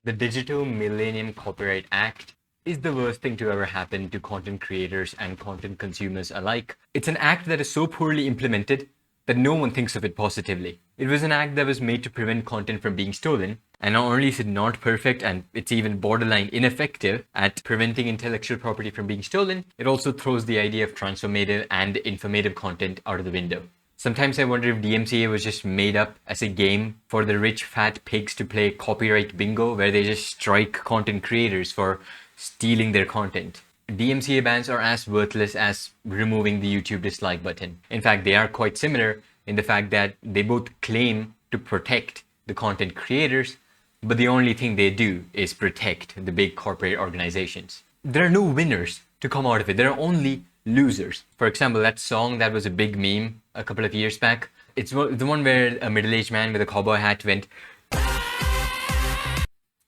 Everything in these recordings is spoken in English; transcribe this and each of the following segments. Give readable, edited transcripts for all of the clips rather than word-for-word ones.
The Digital Millennium Copyright Act is the worst thing to ever happen to content creators and content consumers alike. It's an act that is so poorly implemented that no one thinks of it positively. It was an act that was made to prevent content from being stolen, and not only is it not perfect and it's even borderline ineffective at preventing intellectual property from being stolen, it also throws the idea of transformative and informative content out of the window. Sometimes I wonder if DMCA was just made up as a game for the rich fat pigs to play copyright bingo where they just strike content creators for stealing their content. DMCA bans are as worthless as removing the YouTube dislike button. In fact, they are quite similar in the fact that they both claim to protect the content creators, but the only thing they do is protect the big corporate organizations. There are no winners to come out of it. There are only losers. For example, that song that was a big meme a couple of years back, it's the one where a middle-aged man with a cowboy hat went,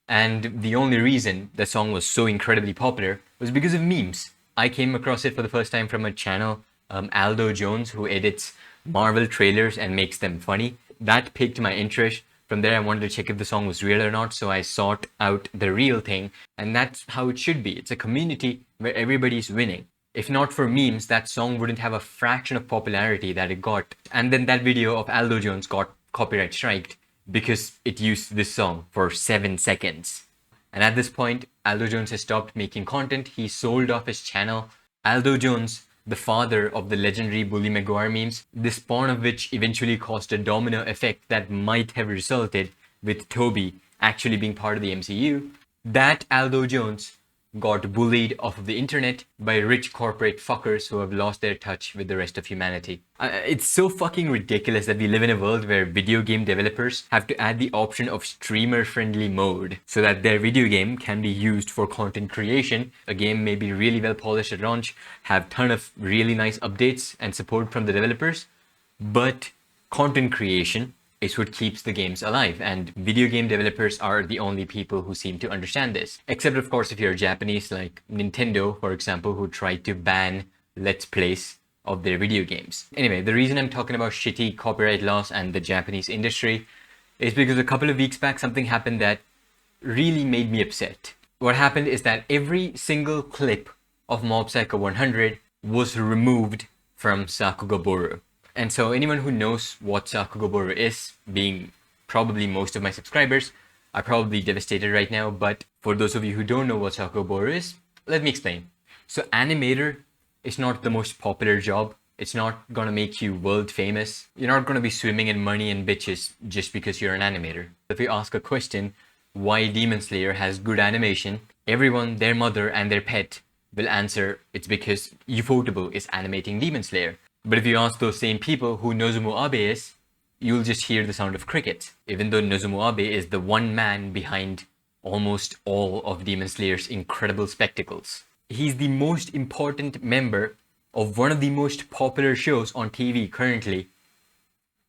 and the only reason the song was so incredibly popular was because of memes. I came across it for the first time from a channel, Aldo Jones, who edits Marvel trailers and makes them funny. That piqued my interest. From there, I wanted to check if the song was real or not, so I sought out the real thing, and that's how it should be. It's a community where everybody's winning. If not for memes, that song wouldn't have a fraction of popularity that it got. And then that video of Aldo Jones got copyright striked because it used this song for 7 seconds. And at this point, Aldo Jones has stopped making content. He sold off his channel. Aldo Jones, the father of the legendary Bully Maguire memes, the spawn of which eventually caused a domino effect that might have resulted with Toby actually being part of the MCU. That Aldo Jones got bullied off of the internet by rich corporate fuckers who have lost their touch with the rest of humanity. It's so fucking ridiculous that we live in a world where video game developers have to add the option of streamer-friendly mode so that their video game can be used for content creation. A game may be really well polished at launch, have ton of really nice updates and support from the developers, but content creation is what keeps the games alive, and video game developers are the only people who seem to understand this. Except of course if you're Japanese, like Nintendo, for example, who tried to ban Let's Plays of their video games. Anyway, the reason I'm talking about shitty copyright laws and the Japanese industry is because a couple of weeks back something happened that really made me upset. What happened is that every single clip of Mob Psycho 100 was removed from Sakugabooru. And so anyone who knows what Sakugabooru is, being probably most of my subscribers, are probably devastated right now. But for those of you who don't know what Sakugabooru is, let me explain. So animator is not the most popular job. It's not gonna make you world famous. You're not gonna be swimming in money and bitches just because you're an animator. If you ask a question, why Demon Slayer has good animation, everyone, their mother and their pet will answer it's because Ufotable is animating Demon Slayer. But if you ask those same people who Nozomu Abe is, you'll just hear the sound of crickets, even though Nozomu Abe is the one man behind almost all of Demon Slayer's incredible spectacles. He's the most important member of one of the most popular shows on TV currently,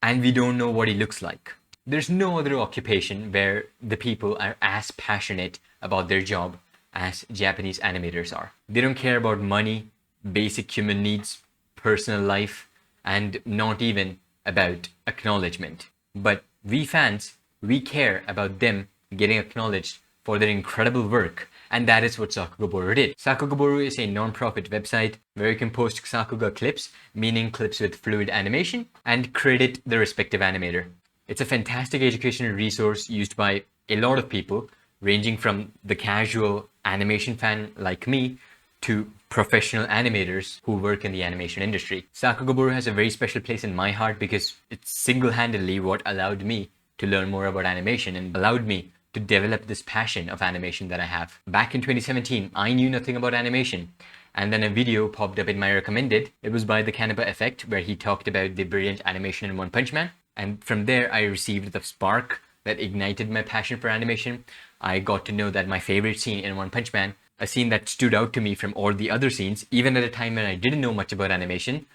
and we don't know what he looks like. There's no other occupation where the people are as passionate about their job as Japanese animators are. They don't care about money, basic human needs, personal life, and not even about acknowledgement. But we fans, we care about them getting acknowledged for their incredible work, and that is what Sakugabooru did. Sakugabooru is a non-profit website where you can post Sakuga clips, meaning clips with fluid animation, and credit the respective animator. It's a fantastic educational resource used by a lot of people, ranging from the casual animation fan like me to professional animators who work in the animation industry. Sakugabooru has a very special place in my heart because it's single-handedly what allowed me to learn more about animation and allowed me to develop this passion of animation that I have. Back in 2017, I knew nothing about animation, and then a video popped up in my recommended. It was by the Kanaba Effect, where he talked about the brilliant animation in One Punch Man, and from there I received the spark that ignited my passion for animation. I got to know that my favorite scene in One Punch Man, a scene that stood out to me from all the other scenes, even at a time when I didn't know much about animation,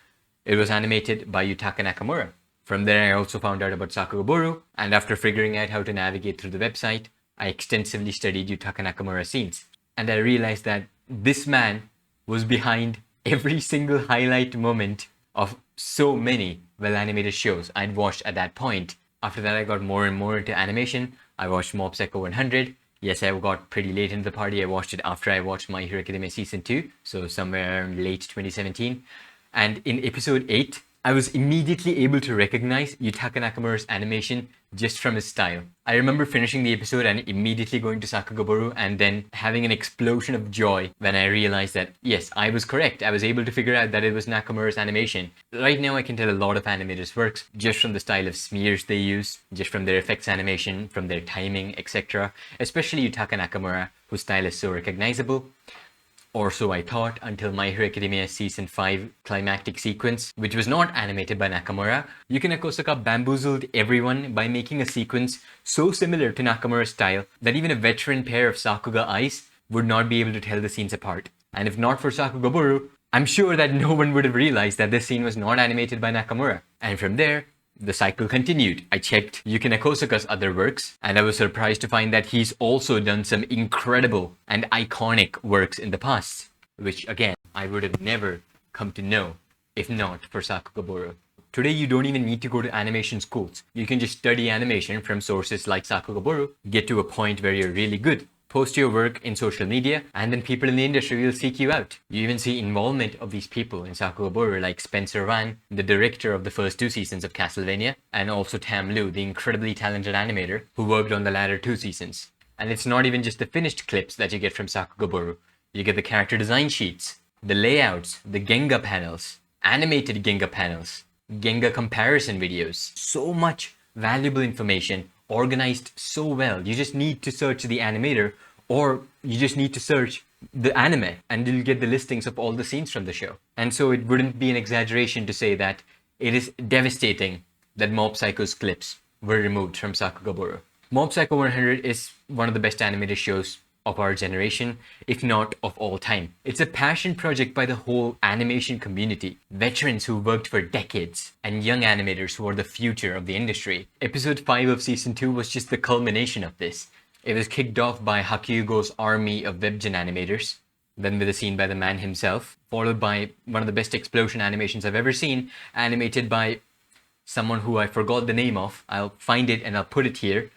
it was animated by Yutaka Nakamura. From there, I also found out about Sakugabooru, and after figuring out how to navigate through the website, I extensively studied Yutaka Nakamura's scenes. And I realized that this man was behind every single highlight moment of so many well-animated shows I'd watched at that point. After that, I got more and more into animation. I watched Mob Psycho 100, Yes, I got pretty late into the party. I watched it after I watched My Hero Academia Season 2, so somewhere around late 2017. And in episode 8, I was immediately able to recognize Yutaka Nakamura's animation just from his style. I remember finishing the episode and immediately going to Sakugabooru and then having an explosion of joy when I realized that, yes, I was correct. I was able to figure out that it was Nakamura's animation. Right now I can tell a lot of animators' works just from the style of smears they use, just from their effects animation, from their timing, etc. Especially Yutaka Nakamura, whose style is so recognizable. Or so I thought, until My Hero Academia Season 5 climactic sequence, which was not animated by Nakamura. Yuki Nakosaka bamboozled everyone by making a sequence so similar to Nakamura's style that even a veteran pair of Sakuga eyes would not be able to tell the scenes apart. And if not for Sakugabooru, I'm sure that no one would have realized that this scene was not animated by Nakamura. And from there, the cycle continued. I checked Yuki Nakosaka's other works, and I was surprised to find that he's also done some incredible and iconic works in the past, which again, I would have never come to know if not for Sakugabooru. Today, you don't even need to go to animation schools. You can just study animation from sources like Sakugabooru, get to a point where you're really good, post your work in social media, and then people in the industry will seek you out. You even see involvement of these people in Sakugabooru, like Spencer Wan, the director of the first 2 seasons of Castlevania, and also Tam Lu, the incredibly talented animator who worked on the latter 2 seasons. And it's not even just the finished clips that you get from Sakugabooru. You get the character design sheets, the layouts, the Genga panels, animated Genga panels, Genga comparison videos. So much valuable information organized so well. You just need to search the animator, or you just need to search the anime, and you'll get the listings of all the scenes from the show. And so it wouldn't be an exaggeration to say that it is devastating that Mob Psycho's clips were removed from Sakugabooru. Mob Psycho 100 is one of the best animated shows of our generation, if not of all time. It's a passion project by the whole animation community, veterans who worked for decades, and young animators who are the future of the industry. Episode 5 of Season 2 was just the culmination of this. It was kicked off by Hakyugo's army of webgen animators, then with a scene by the man himself, followed by one of the best explosion animations I've ever seen, animated by someone who I forgot the name of. I'll find it and I'll put it here.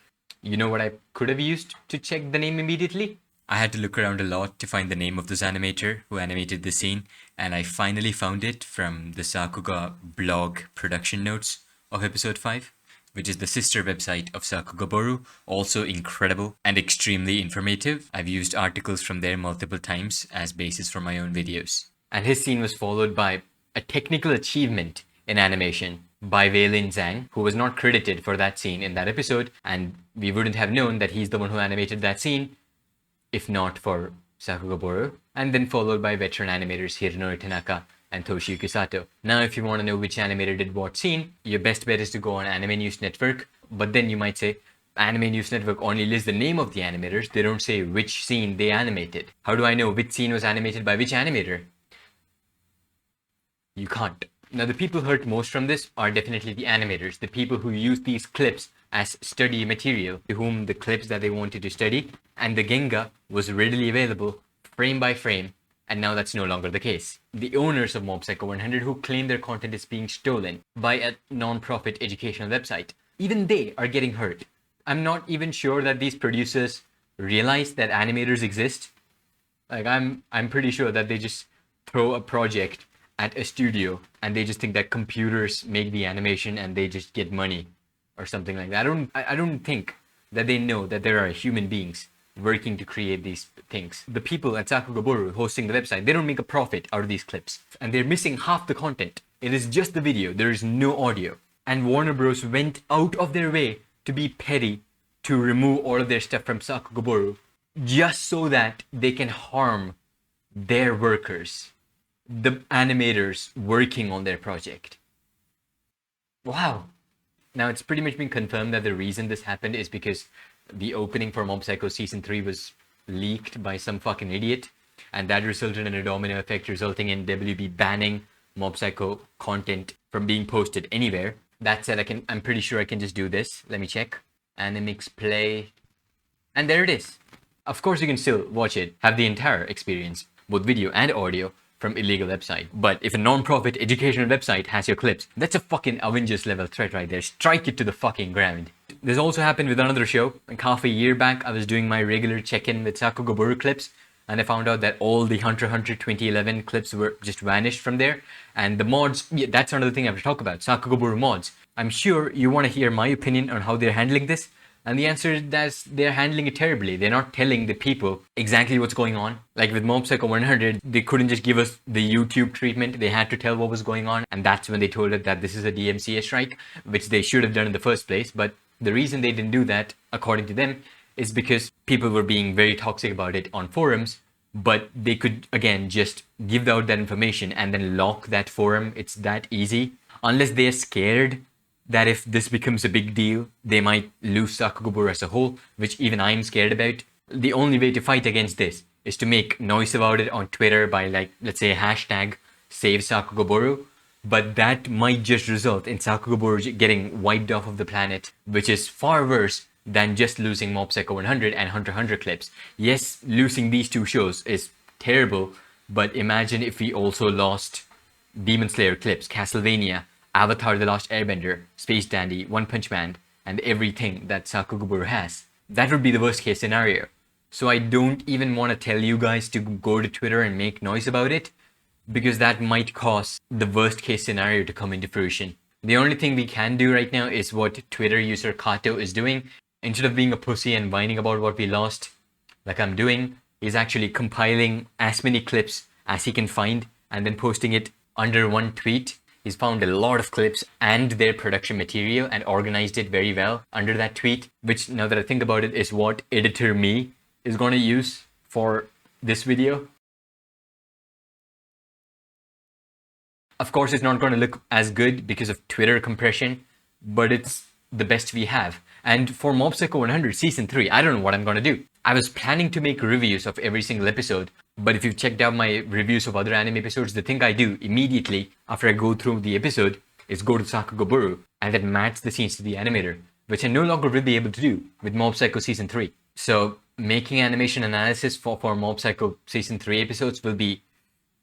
You know what I could have used to check the name immediately? I had to look around a lot to find the name of this animator who animated the scene, and I finally found it from the Sakuga blog production notes of episode 5, which is the sister website of Sakugabooru, also incredible and extremely informative. I've used articles from there multiple times as basis for my own videos. And his scene was followed by a technical achievement in animation by Weilin Zhang, who was not credited for that scene in that episode, and we wouldn't have known that he's the one who animated that scene if not for Sakugabooru. And then followed by veteran animators Hironori Tanaka and Toshiyuki Sato. Now if you want to know which animator did what scene, your best bet is to go on Anime News Network. But then you might say, Anime News Network only lists the name of the animators, they don't say which scene they animated. How do I know which scene was animated by which animator? You can't. Now, the people hurt most from this are definitely the animators, the people who use these clips as study material, to whom the clips that they wanted to study, and the Genga was readily available frame by frame, and now that's no longer the case. The owners of Mob Psycho 100 who claim their content is being stolen by a non-profit educational website, even they are getting hurt. I'm not even sure that these producers realize that animators exist. Like, I'm pretty sure that they just throw a project at a studio and they just think that computers make the animation and they just get money or something like that. I don't think that they know that there are human beings working to create these things. The people at Sakugabooru hosting the website, they don't make a profit out of these clips, and they're missing half the content. It is just the video, there is no audio. And Warner Bros went out of their way to be petty, to remove all of their stuff from Sakugabooru, just so that they can harm their workers, the animators working on their project. Wow. Now, it's pretty much been confirmed that the reason this happened is because the opening for Mob Psycho Season 3 was leaked by some fucking idiot, and that resulted in a domino effect, resulting in WB banning Mob Psycho content from being posted anywhere. That said, I'm pretty sure I can just do this. Let me check. Animix Play. And there it is. Of course, you can still watch it, have the entire experience, both video and audio, from illegal website. But if a non-profit educational website has your clips, that's a fucking Avengers level threat right there. Strike it to the fucking ground. This also happened with another show. Like half a year back, I was doing my regular check-in with Sakugabooru clips, and I found out that all the Hunter x Hunter 2011 clips were just vanished from there. And the mods, yeah, that's another thing I have to talk about, Sakugabooru mods. I'm sure you want to hear my opinion on how they're handling this. And the answer is that they're handling it terribly. They're not telling the people exactly what's going on. Like with Mob Psycho 100, they couldn't just give us the YouTube treatment. They had to tell what was going on. And that's when they told us that this is a DMCA strike, which they should have done in the first place. But the reason they didn't do that, according to them, is because people were being very toxic about it on forums. But they could, again, just give out that information and then lock that forum. It's that easy. Unless they're scared that if this becomes a big deal, they might lose Sakugabooru as a whole, which even I'm scared about. The only way to fight against this is to make noise about it on Twitter by, like, let's say hashtag save Sakugabooru. But that might just result in Sakugabooru getting wiped off of the planet, which is far worse than just losing Mob Psycho 100 and Hunter x Hunter clips. Yes, losing these two shows is terrible, but imagine if we also lost Demon Slayer clips, Castlevania, Avatar: The Last Airbender, Space Dandy, One Punch Man, and everything that Sakugabooru has. That would be the worst case scenario. So I don't even want to tell you guys to go to Twitter and make noise about it, because that might cause the worst case scenario to come into fruition. The only thing we can do right now is what Twitter user Kato is doing. Instead of being a pussy and whining about what we lost, like I'm doing, he's actually compiling as many clips as he can find and then posting it under one tweet. He's found a lot of clips and their production material and organized it very well under that tweet, which, now that I think about it, is what editor me is going to use for this video. Of course, it's not going to look as good because of Twitter compression, but it's the best we have. And for Mob Psycho 100 Season 3, I don't know what I'm going to do. I was planning to make reviews of every single episode, but if you've checked out my reviews of other anime episodes, the thing I do immediately after I go through the episode is go to Sakugabooru and then match the scenes to the animator, which I no longer will be able to do with Mob Psycho Season 3. So making animation analysis for Mob Psycho Season 3 episodes will be,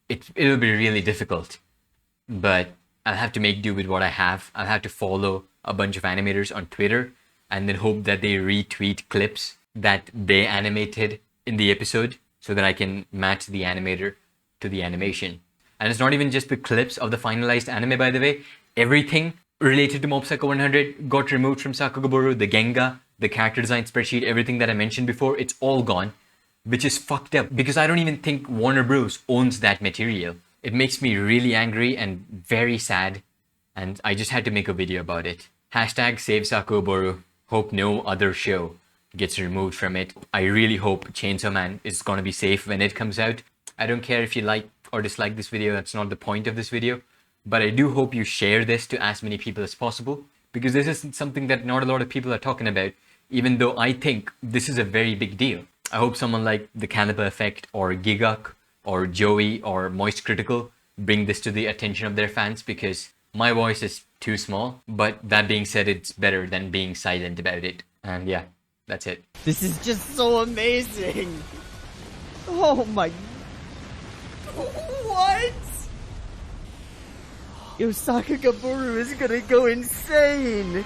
it'll be really difficult. But I'll have to make do with what I have. I'll have to follow a bunch of animators on Twitter and then hope that they retweet clips that they animated in the episode so that I can match the animator to the animation. And it's not even just the clips of the finalized anime, by the way. Everything related to Mob Psycho 100 got removed from Sakugabooru. The Genga, the character design spreadsheet, everything that I mentioned before, it's all gone, which is fucked up because I don't even think Warner Bros. Owns that material. It makes me really angry and very sad, and I just had to make a video about it. Hashtag save Sakugabooru. Hope no other show gets removed from it. I really hope Chainsaw Man is gonna be safe when it comes out. I don't care if you like or dislike this video, that's not the point of this video. But I do hope you share this to as many people as possible, because this isn't something that not a lot of people are talking about, even though I think this is a very big deal. I hope someone like The Cannibal Effect or Gigak or Joey or Moist Critical bring this to the attention of their fans, because my voice is too small. But that being said, it's better than being silent about it. And yeah, that's it. This is just so amazing! Oh my... What? Yo, Sakugabooru is gonna go insane!